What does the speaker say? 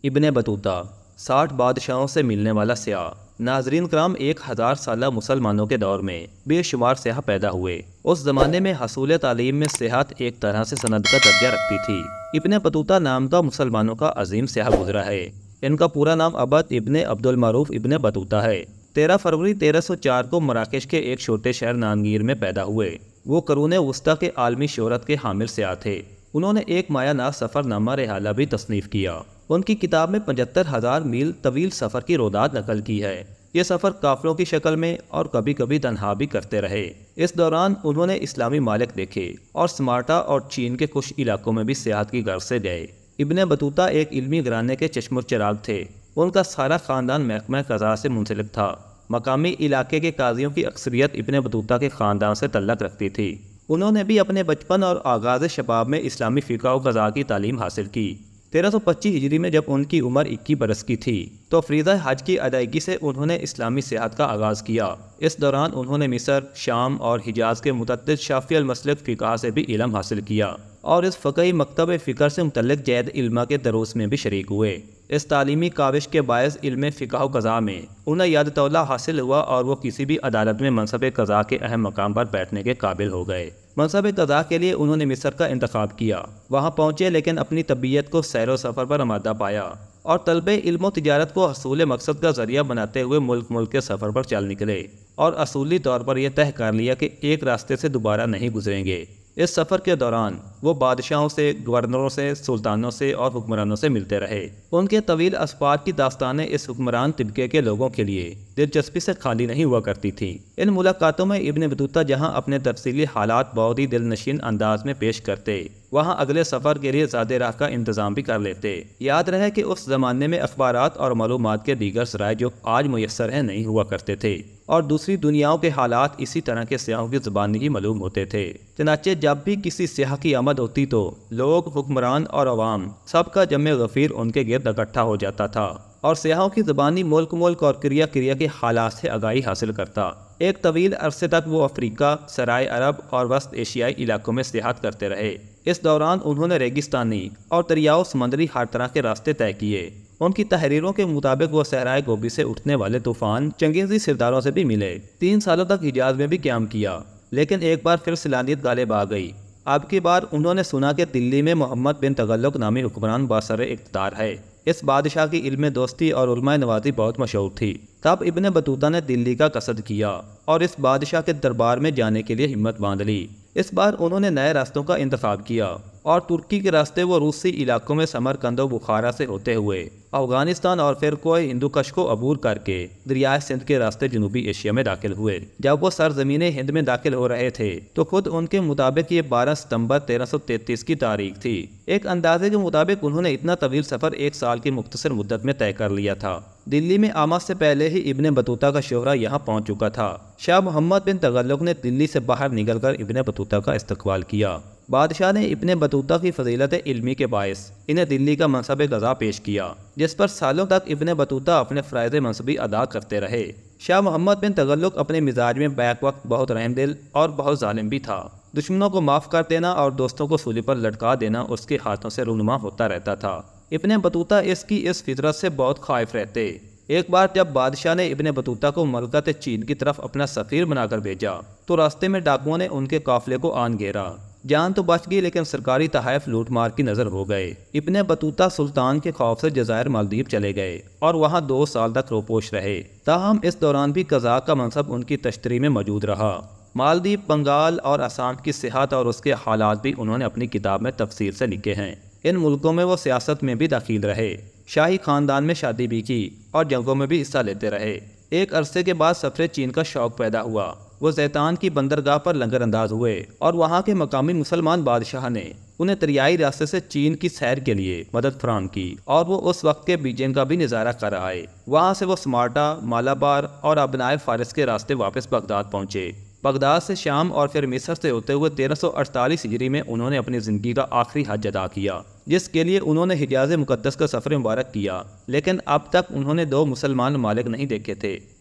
ابن بطوطہ 60 بادشاہوں سے ملنے والا سیاح۔ ناظرین کرام، 1000 سالہ مسلمانوں کے دور میں بے شمار سیاح پیدا ہوئے۔ اس زمانے میں حصول تعلیم میں صحت ایک طرح سے سند کا درجہ رکھتی تھی۔ ابن بطوطہ نام کا مسلمانوں کا عظیم سیاح گزرا ہے۔ ان کا پورا نام عبد ابن عبد المعروف ابن بطوطہ ہے۔ 13 فروری 1304 کو مراکش کے ایک چھوٹے شہر نانگیر میں پیدا ہوئے۔ وہ قرون وسطیٰ کے عالمی شہرت کے حامل سیاح تھے۔ انہوں نے ایک مایہ ناز سفر نامہ رحالہ بھی تصنیف کیا۔ ان کی کتاب میں 75,000 میل طویل سفر کی روداد نقل کی ہے۔ یہ سفر قافلوں کی شکل میں اور کبھی کبھی تنہا بھی کرتے رہے۔ اس دوران انہوں نے اسلامی ممالک دیکھے اور سمارٹا اور چین کے کچھ علاقوں میں بھی سیاحت کی غرض سے گئے۔ ابن بطوطہ ایک علمی گھرانے کے چشم و چراغ تھے۔ ان کا سارا خاندان محکمہ قضاء سے منسلک تھا۔ مقامی علاقے کے قاضیوں کی اکثریت ابن بطوطہ کے خاندان سے تعلق رکھتی تھی۔ انہوں نے بھی اپنے بچپن اور آغاز شباب میں اسلامی فقہ و قضاء کی تعلیم حاصل کی۔ 1325 ہجری میں جب ان کی عمر 21 برس کی تھی تو فریضہ حج کی ادائیگی سے انہوں نے اسلامی سیاحت کا آغاز کیا۔ اس دوران انہوں نے مصر، شام اور حجاز کے متعدد شافعی المسلک فقہا سے بھی علم حاصل کیا اور اس فقہی مکتب فکر سے متعلق جید علماء کے دروس میں بھی شریک ہوئے۔ اس تعلیمی کاوش کے باعث علم فقہ و قضاء میں انہیں یاد طولہ حاصل ہوا اور وہ کسی بھی عدالت میں منصب قضاء کے اہم مقام پر بیٹھنے کے قابل ہو گئے۔ منصب قضاء کے لیے انہوں نے مصر کا انتخاب کیا۔ وہاں پہنچے لیکن اپنی طبیعت کو سیر و سفر پر آمادہ پایا اور طلب علم و تجارت کو حصول مقصد کا ذریعہ بناتے ہوئے ملک کے سفر پر چل نکلے اور اصولی طور پر یہ طے کر لیا کہ ایک راستے سے دوبارہ نہیں گزریں گے۔ اس سفر کے دوران وہ بادشاہوں سے، گورنروں سے، سلطانوں سے اور حکمرانوں سے ملتے رہے۔ ان کے طویل اسفار کی داستانیں اس حکمران طبقے کے لوگوں کے لیے دلچسپی سے خالی نہیں ہوا کرتی تھیں۔ ان ملاقاتوں میں ابن بطوطہ جہاں اپنے تفصیلی حالات بہت ہی دل نشین انداز میں پیش کرتے، وہاں اگلے سفر کے لیے زیادہ راہ کا انتظام بھی کر لیتے۔ یاد رہے کہ اس زمانے میں اخبارات اور معلومات کے دیگر ذرائع جو آج میسر ہیں نہیں ہوا کرتے تھے اور دوسری دنیاؤں کے حالات اسی طرح کے سیاحوں کی زبانی ہی معلوم ہوتے تھے۔ چنانچہ جب بھی کسی سیاح کی آمد ہوتی تو لوگ، حکمران اور عوام سب کا جمع غفیر ان کے گرد اکٹھا ہو جاتا تھا اور سیاحوں کی زبانی ملک اور کریا کے حالات سے آگاہی حاصل کرتا۔ ایک طویل عرصے تک وہ افریقہ، سرائے عرب اور وسط ایشیائی علاقوں میں سیاحت کرتے رہے۔ اس دوران انہوں نے ریگستانی اور دریاؤ سمندری ہر طرح کے راستے طے کیے۔ ان کی تحریروں کے مطابق وہ صحرائے گوبی سے اٹھنے والے طوفان چنگیزی سرداروں سے بھی ملے۔ 3 سالوں تک حجاز میں بھی قیام کیا، لیکن ایک بار پھر سیلانیت غالب آ گئی۔ اب کی بار انہوں نے سنا کہ دلی میں محمد بن تغلق نامی حکمران باثر اقتدار ہے۔ اس بادشاہ کی علم دوستی اور علماء نوازی بہت مشہور تھی۔ تب ابن بطوطہ نے دلی کا قصد کیا اور اس بادشاہ کے دربار میں جانے کے لیے ہمت باندھ لی۔ اس بار انہوں نے نئے راستوں کا انتخاب کیا اور ترکی کے راستے وہ روسی علاقوں میں سمرقند و بخارا سے ہوتے ہوئے افغانستان اور پھر کوہ ہندوکش کو عبور کر کے دریائے سندھ کے راستے جنوبی ایشیا میں داخل ہوئے۔ جب وہ سرزمین ہند میں داخل ہو رہے تھے تو خود ان کے مطابق یہ 12 ستمبر 1333 کی تاریخ تھی۔ ایک اندازے کے مطابق انہوں نے اتنا طویل سفر 1 سال کی مختصر مدت میں طے کر لیا تھا۔ دلی میں آمد سے پہلے ہی ابن بطوطہ کا شہرہ یہاں پہنچ چکا تھا۔ شاہ محمد بن تغلق نے دلی سے باہر نکل کر ابن بطوطہ کا استقبال کیا۔ بادشاہ نے ابن بطوطہ کی فضیلت علمی کے باعث انہیں دلی کا منصب قضا پیش کیا، جس پر سالوں تک ابن بطوطہ اپنے فرائض منصبی ادا کرتے رہے۔ شاہ محمد بن تغلق اپنے مزاج میں بیک وقت بہت رحم دل اور بہت ظالم بھی تھا۔ دشمنوں کو معاف کر دینا اور دوستوں کو سولی پر لٹکا دینا اس کے ہاتھوں سے رونما ہوتا رہتا تھا۔ ابن بطوطہ اس فطرت سے بہت خائف رہتے۔ ایک بار جب بادشاہ نے ابن بطوطہ کو مملکت چین کی طرف اپنا سفیر بنا کر بھیجا تو راستے میں ڈاکوؤں نے ان کے قافلے کو آن گھیرا۔ جان تو بچ گئی لیکن سرکاری تحائف لوٹ مار کی نظر ہو گئے۔ ابن بطوطہ سلطان کے خوف سے جزائر مالدیپ چلے گئے اور وہاں 2 سال تک روپوش رہے۔ تاہم اس دوران بھی قضاء کا منصب ان کی تشتری میں موجود رہا۔ مالدیپ، بنگال اور آسام کی صحت اور اس کے حالات بھی انہوں نے اپنی کتاب میں تفصیل سے لکھے ہیں۔ ان ملکوں میں وہ سیاست میں بھی دخیل رہے، شاہی خاندان میں شادی بھی کی اور جنگوں میں بھی حصہ لیتے رہے۔ ایک عرصے کے بعد سفر چین کا شوق پیدا ہوا۔ وہ زیتان کی بندرگاہ پر لنگر انداز ہوئے اور وہاں کے مقامی مسلمان بادشاہ نے انہیں دریائی راستے سے چین کی سیر کے لیے مدد فراہم کی اور وہ اس وقت کے بیجنگ کا بھی نظارہ کر آئے۔ وہاں سے وہ سمارٹا، مالابار اور ابنائے فارس کے راستے واپس بغداد پہنچے۔ بغداد سے شام اور پھر مصر سے ہوتے ہوئے 1348 ہجری میں انہوں نے اپنی زندگی کا آخری حج ادا کیا، جس کے لیے انہوں نے حجاز مقدس کا سفر مبارک کیا۔ لیکن اب تک انہوں نے 2 مسلمان ممالک نہیں دیکھے تھے،